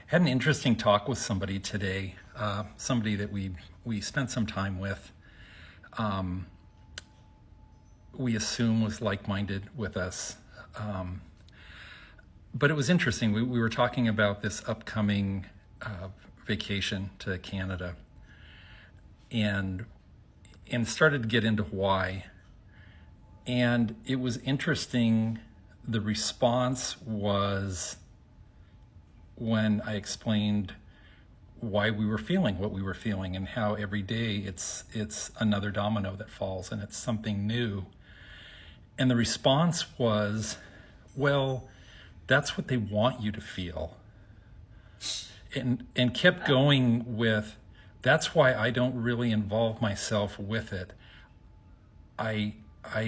Had an interesting talk with somebody today, somebody that we spent some time with. We assume was like-minded with us. But it was interesting. We were talking about this upcoming vacation to Canada and started to get into why. And it was interesting. The response was when I explained why we were feeling what we were feeling and how every day it's another domino that falls and it's something new. And the response was, well, that's what they want you to feel. And kept going with, that's why I don't really involve myself with it. I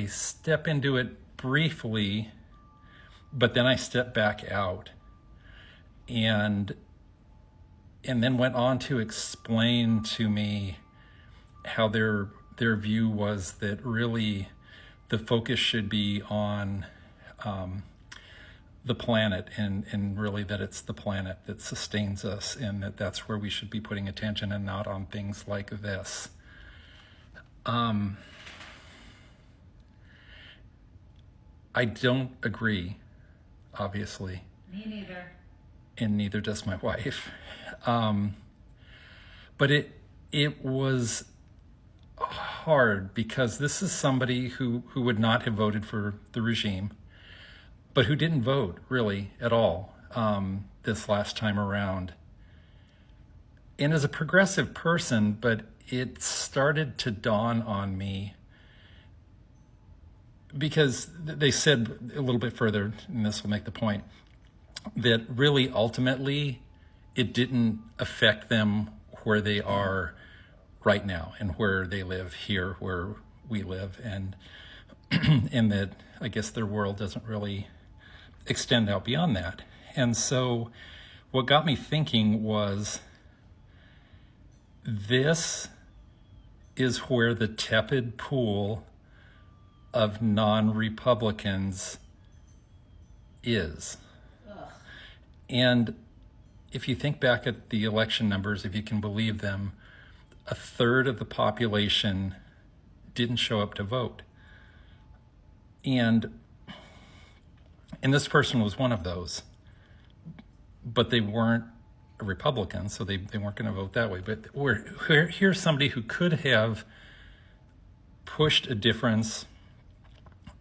step into it briefly, but then I step back out. And then went on to explain to me how their view was that really the focus should be on the planet and really that it's the planet that sustains us and that's where we should be putting attention and not on things like this. I don't agree, obviously. Me neither. And neither does my wife. But it was hard because this is somebody who would not have voted for the regime, but who didn't vote really at all this last time around. And as a progressive person, but it started to dawn on me because they said a little bit further, and this will make the point, that really ultimately it didn't affect them where they are right now and where they live here, where we live, and that I guess their world doesn't really extend out beyond that. And so what got me thinking was, this is where the tepid pool of non-Republicans is. And if you think back at the election numbers, if you can believe them, a third of the population didn't show up to vote. And this person was one of those. But they weren't a Republican, so they weren't going to vote that way. But here's somebody who could have pushed a difference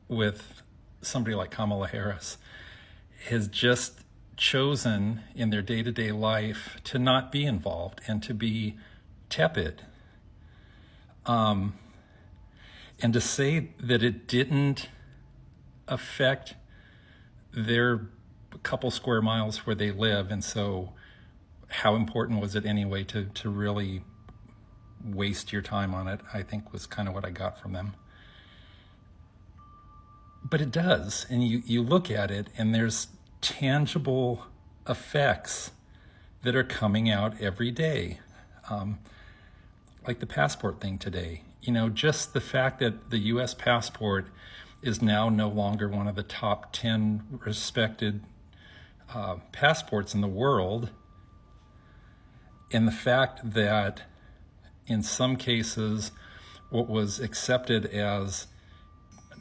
with somebody like Kamala Harris, has just chosen in their day-to-day life to not be involved and to be tepid. And to say that it didn't affect their couple square miles where they live, and so how important was it anyway to really waste your time on it, I think was kind of what I got from them. But it does, and you look at it and there's tangible effects that are coming out every day. Like the passport thing today. Just the fact that the U.S. passport is now no longer one of the top 10 respected passports in the world. And the fact that in some cases what was accepted as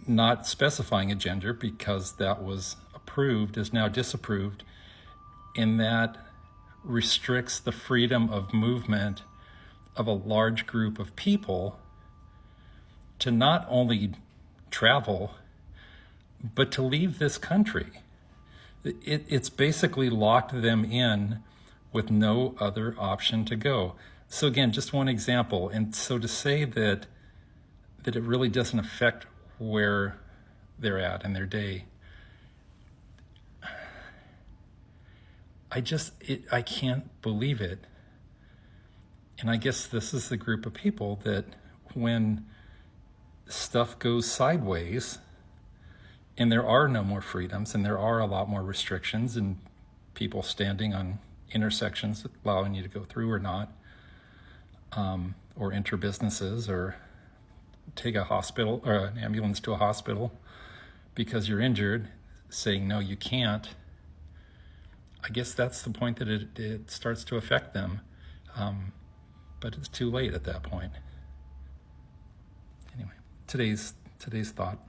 not specifying a gender because that was approved is now disapproved, and that restricts the freedom of movement of a large group of people to not only travel, but to leave this country. It's basically locked them in with no other option to go. So again, just one example. And so to say that it really doesn't affect where they're at in their day, I can't believe it. And I guess this is the group of people that when stuff goes sideways and there are no more freedoms and there are a lot more restrictions and people standing on intersections allowing you to go through or not, or enter businesses or take a hospital or an ambulance to a hospital because you're injured, saying no, you can't. I guess that's the point that it starts to affect them. But it's too late at that point. Anyway, today's thought.